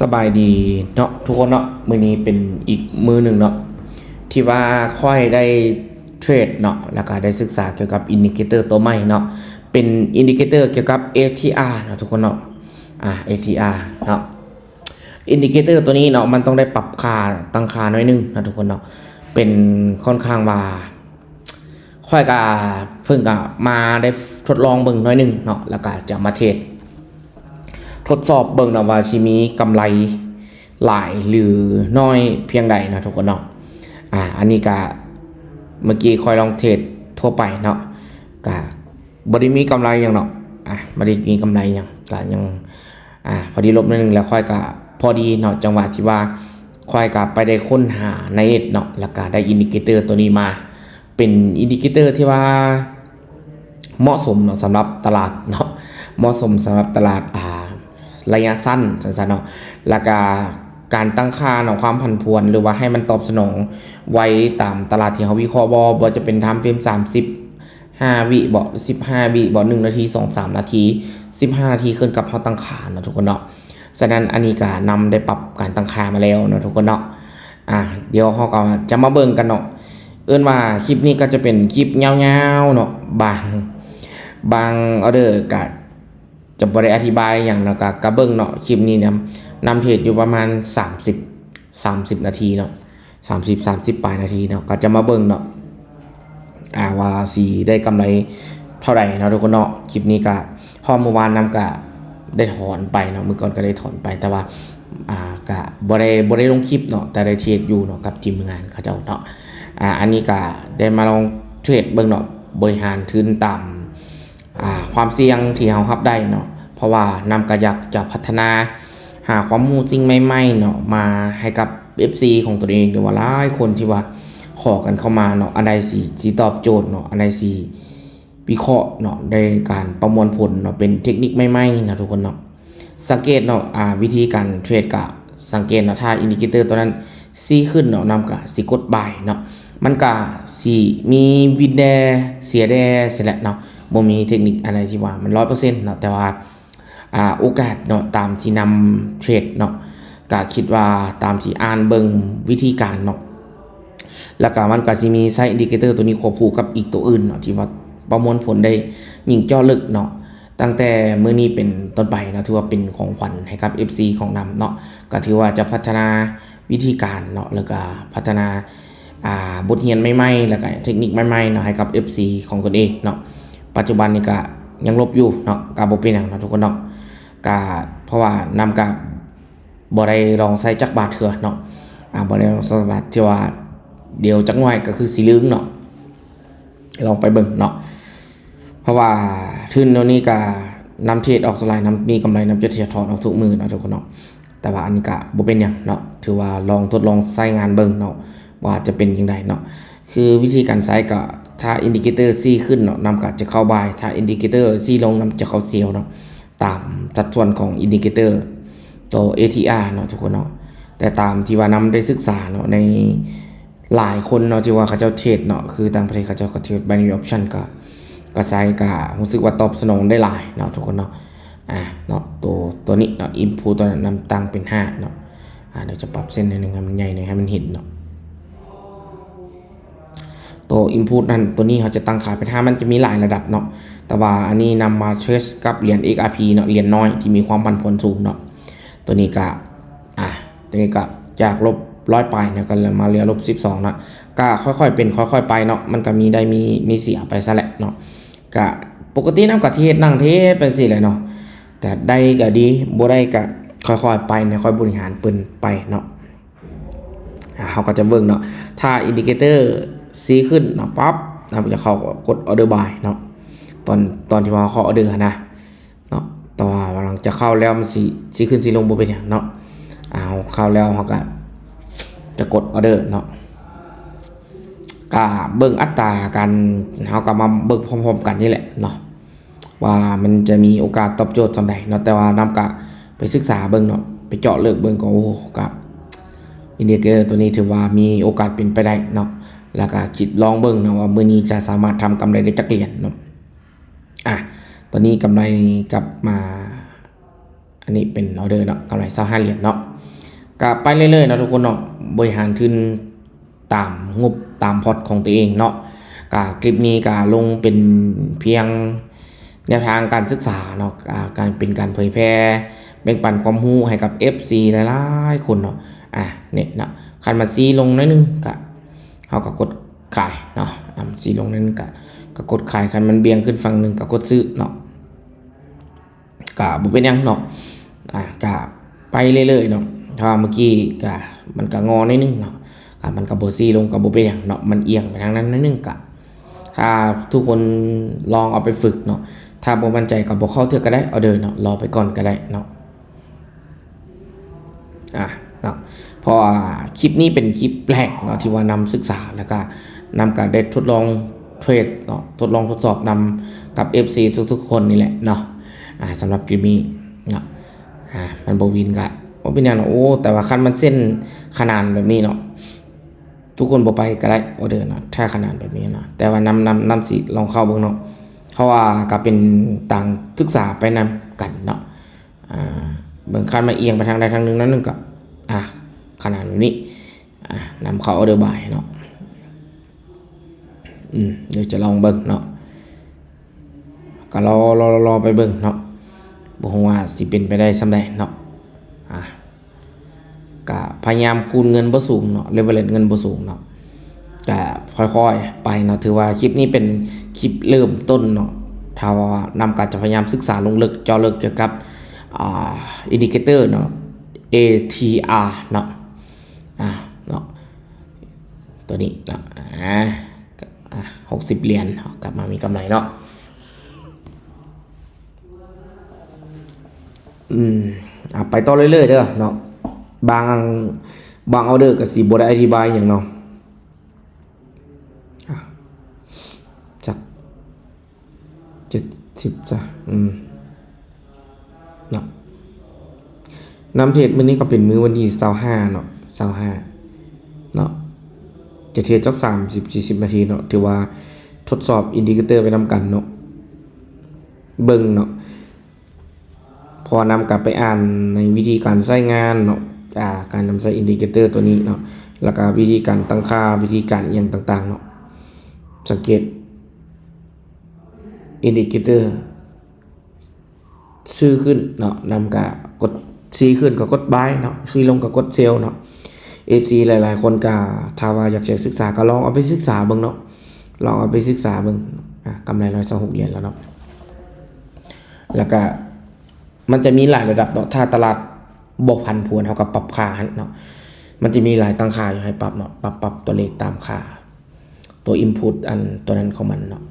สบายดีเนาะทุกคนเนาะมื้อนี้เป็นอีกมื้อหนึ่งเนาะที่ว่าค่อยได้เทรดเนาะแล้วก็ได้ศึกษาเกี่ยวกับอินดิเคเตอร์ตัวใหม่เนาะเป็นอินดิเคเตอร์เกี่ยวกับ ATR เนาะทุกคนเนาะATR เนาะอินดิเคเตอร์ตัวนี้เนาะมันต้องได้ปรับค่าตั้งค่าหน่อยนึงนะทุกคนเนาะเป็นค่อนข้างว่าค่อยก็เพิ่งก็มาได้ทดลองเบิ่งหน่อยนึงเนาะแล้วก็จะมาเทรด ทดสอบเบิ่งนะว่าสิมีกำไรหลายหรือน้อยเพียงใดนะทุกคนเนาะอันนี้ก็เมื่อกี้คอยลองเทรดทั่วไปเนาะก็บ่ได้มีกำไรหยังเนาะบ่ได้มีกำไรหยังก็ยังพอดีลบนิดนึงแล้วค่อยก็พอดีเนาะจังหวะที่ว่าค่อยก็ไปได้ค้นหาในเน็ตเนาะแล้วก็ได้อินดิเคเตอร์ตัวนี้มาเป็นอินดิเคเตอร์ที่ว่าเหมาะสมเนาะสำหรับตลาดเนาะเหมาะสมสำหรับตลาดระยะสั้นสั้นๆเนาะแล้วก็การตั้งค่าเนาะความผันผวนหรือว่าให้มันตอบสนองไว้ตามตลาดที่เขาวิเคราะห์บ่จะเป็นไทม์เฟรม35 วิบ่15 วิบ่1 นาที2 3 นาที15 นาทีขึ้นกับเขาตั้งค่าเนาะทุกคนเนาะฉะนั้นอันนี้ก็นำได้ปรับการตั้งค่ามาแล้วเนาะทุกคนเนาะเดี๋ยวเขาก็จะมาเบิ่งกันเนาะว่าคลิปนี้ก็จะเป็นคลิปยาวๆเนาะบางออเดอร์ก็จะบ่ได้อธิบายอย่างแล้วก็กระเบิ่งเนาะคลิปนี้นำเทรดอยู่ประมาณ30 นาทีเนาะ30 ปลายนาทีเนาะก็จะมาเบิ่งเนาะว่าสิได้กำไรเท่าไหร่เนาะทุกคนเนาะคลิปนี้ก็พอเมื่อวานนำก็ได้ถอนไปเนาะเมื่อก่อนก็ได้ถอนไปแต่ว่าก็บ่ได้ลงคลิปเนาะแต่ได้เทรดอยู่เนาะกับทีมงานเขาเจ้าเนาะอันนี้ก็ได้มาลองเทรดเบิ่งเนาะบริหารทุนตามความเสี่ยงที่เรารับได้เนาะเพราะว่านำกระยักจะพัฒนาหาความรู้สิ่งใหม่ๆเนาะมาให้กับ FC ของตัวเองหรือว่าหลายคนที่ว่าขอกันเข้ามาเนาะอันใดสิตอบโจทย์เนาะอันใดสิวิเคราะห์เนาะในการประมวลผลเนาะเป็นเทคนิคใหม่ๆนะทุกคนเนาะสังเกตเนาะวิธีการเทรดก็สังเกตเนาะถ้าอินดิเคเตอร์ตัวนั้นซีขึ้นเนาะนำก็สิกดบายเนาะมันก็สิมีวินแดเสียแดเสียแหละเนาะบ่มีเทคนิคอะไรที่ว่ามัน 100% เนาะแต่ว่าโอกาสเนาะตามที่นำเทรดเนาะก็คิดว่าตามที่อ่านเบิ่งวิธีการเนาะแล้วก็มันก็สิมีไซด์อินดิเคเตอร์ตัวนี้ควบคู่กับอีกตัวอื่นเนาะที่ว่าประมวลผลได้ยิ่งเจาะลึกเนาะตั้งแต่มื้อนี้เป็นต้นไปนะถือว่าเป็นของขวัญให้กับ FC ของนำเนาะก็ถือว่าจะพัฒนาวิธีการเนาะแล้วก็พัฒนาบทเรียนใหม่ๆแล้วก็เทคนิคใหม่ๆเนาะให้กับ FC ของตนเองเนาะปัจจุบันนี้ก็ยังลบอยู่เนาะก็บ่เป็นหยังเนาะทุกคนเนาะก็เพราะว่านำก็บ่ได้ลองใช้จักบาทเถื่อเนาะบ่ได้ลองใช้บาทที่ว่าเดี๋ยวจักหน่อยก็คือสิลืมเนาะลองไปเบิ่งเนาะเพราะว่าทุนตัวนี้ก็นำเทรดออกสไลด์นำมีกำไรนำจะเทียถอนออกทุกมือเนาะทุกคนเนาะแต่ว่าอันนี้ก็บ่เป็นหยังเนาะถือว่าลองทดลองใช้งานเบิ่งเนาะว่าจะเป็นจังไดเนาะคือวิธีการใช้ก็ถ้าอินดิเคเตอร์ซีขึ้นเนาะนำก็จะเข้าบายถ้าอินดิเคเตอร์ซีลงนำจะเข้าเซลล์เนาะตามสัดส่วนของอินดิเคเตอร์ตัว ATR เนาะทุกคนเนาะแต่ตามที่ว่านำได้ศึกษาเนาะในหลายคนเนาะที่ว่าเขาเจ้าเทรดเนาะคือต่างประเทศเขาเจ้าก็เทรด binary option ก็ใช้ก็รู้สึกว่าตอบสนองได้หลายเนาะทุกคนเนาะเนาะตัวนี้เนาะ input ตัวนั้นนำตั้งเป็น5เนาะเดี๋ยวจะปรับเส้นนิดนึงให้มันใหญ่หน่อยให้มันเห็นเนาะตัว input นั้นตัวนี้เขาจะตั้งค่าเป็น5มันจะมีหลายระดับเนาะแต่ว่าอันนี้นำมาเทรสกับเหรียญ XRP เนาะเหรียญน้อยที่มีความผันผวนสูงเนาะตัวนี้ก็จากลบ100 ปลายเนี่ยก็มาเหลือลบ12นะก็ค่อยๆเป็นค่อยๆไปเนาะมันก็มีเสียไปซะแหละเนาะก็ปกตินำกับเทศนั่งเทศไปสิเลยเนาะก็ได้ก็ดีบ่ได้ก็ค่อยๆไปเนี่ยค่อยบริหารปืนไปเนาะเขาก็จะเบิ่งเนาะถ้าอินดิเคเตอร์ซีขึ้นเนาะปั๊บมันจะเข้ากดออเดอร์บายเนาะตอนที่ว่าเขาออเดอร์นะเนาะแต่ว่าหลังจะเข้าแล้วมันซีขึ้นซีลงบ่เป็นหยังเนาะเข้าแล้วเขาก็จะกดออเดอร์เนาะก็เบิ่งอัตรากันเขาก็มาเบิ่งพร้อมๆกันนี่แหละเนาะว่ามันจะมีโอกาสตอบโจทย์ส่วนใดเนาะแต่ว่านำก็ไปศึกษาเบิ่งเนาะไปเจาะลึกเบิ่งก็โอ้กับอินดิเคเตอร์ตัวนี้ถือว่ามีโอกาสเป็นไปได้เนาะแล้วก็คิดลองเบิ่งเนาะว่ามื้อนี้จะสามารถทำกำไรได้จักเหรียญเนาะตอนนี้กำไรกลับมาอั นนี้เป็นออเดอร์เนาะกำไร25เหรียญเนาะก็ไปเรื่อยๆเนาะทุกคนเนาะบริหารทุนตามงบตามพอร์ตของตัวเองเนาะก็คลิปนี้ก็ลงเป็นเพียงแนวทางการศึกษาเนาะการเป็นการเผยแพร่แบ่งปันความรู้ให้กับ FC หลายๆคนเนาะเนี่ยเนาะคันมาซีลงน้อยนึงก็เฮาก็กดขายเนาะซีลงนั้นก็กดขายคันมันเบี่ยงขึ้นฝั่งนึงก็กดซื้อเนาะก็บ่เป็นหยังเนาะก็ไปเรื่อยๆเนาะถ้าเมื่อกี้ก็มันก็งอนิดนึงเนาะมันก็บ่ซีลงก็บ่เป็นหยังเนาะมันเอียงไปทางนั้นนิดนึงก็ถ้าทุกคนลองเอาไปฝึกเนาะถ้าบ่มั่นใจก็บ่เข้าเทือกก็ได้เอาเดินเนาะรอไปก่อนก็ได้เนาะเนาะเพราะคลิปนี้เป็นคลิปแรกเนาะที่ว่านำศึกษาแล้วก็นำการได้ทดลองเทรดเนาะทดลองทดสอบนำกับ FC ทุกๆคนนี่แหละเนาะสำหรับคลิปนี้เนาะมันบ่วินก็บ่เป็นหยังเนาะโอ้แต่ว่าคันมันเส้นขนาดแบบนี้เนาะทุกคนบ่ไปก็ได้ออเดอร์เนาะถ้าขนาดแบบนี้เนาะแต่ว่านำสิลองเข้าเบิ่งเนาะเพราะว่าก็เป็นต่างศึกษาไปนำกันเนาะเบิ่งคันมาเอียงไปทางใดทางหนึงนั้นนึงก็ขนาดแบบนี้นำเข้าออเดอร์บายเนาะเดี๋ยวจะลองเบิ่งเนาะก็รอไปเบิ่งเนาะบ่ฮู้ว่าสิเป็นไปได้ส่ำใดเนาะก็พยายามคูณเงินบ่สูงเนาะเลเวลเงินบ่สูงเนาะก็ค่อยๆไปเนาะถือว่าคลิปนี้เป็นคลิปเริ่มต้นเนาะถ้าว่านำก็จะพยายามศึกษาลงลึกเจาะลึกเกี่ยวกับอินดิเคเตอร์เนาะ ATR เนาะเนาะตัวนี้เนาะ60เหรียญกลับมามีกำไรเนาะไปต่อเรื่อยๆเด้อเนาะบางออเดอร์ก็สิบ่ได้อธิบายหยังเนาะจัก70จ้ะเนาะนำเทรดมื้อนี้ก็เป็นมื้อวันที่25เนาะ25เนาะจะเทรดจัก30-40 นาทีเนาะถือว่าทดสอบอินดิเคเตอร์ไปนำกันเนาะเบิ่งเนาะพอนำกลับไปอ่านในวิธีการใช้งานเนาะการนำใช้อินดิเคเตอร์ตัวนี้เนาะแล้วก็วิธีการตั้งค่าวิธีการอย่างต่างๆเนาะสังเกตอินดิเคเตอร์ซื้อขึ้นเนาะนำกับกดซีขึ้นก็กด buy เนาะซีลงก็กด sell เนาะ FC หลายๆคนก็ถ้าว่าอยากจะศึกษาก็ลองเอาไปศึกษาเบิ่งเนาะลองเอาไปศึกษาเบิ่งกำไร126เหรียญแล้วเนาะแล้วก็มันจะมีหลายระดับเนาะถ้าตลาดบ่ผันผวนเฮาก็ปรับค่าเนาะมันจะมีหลายตั้งค่าอยู่ให้ปรับเนาะปรับตัวเลขตามค่าตัว input อันตัวนั้นของมันเนาะ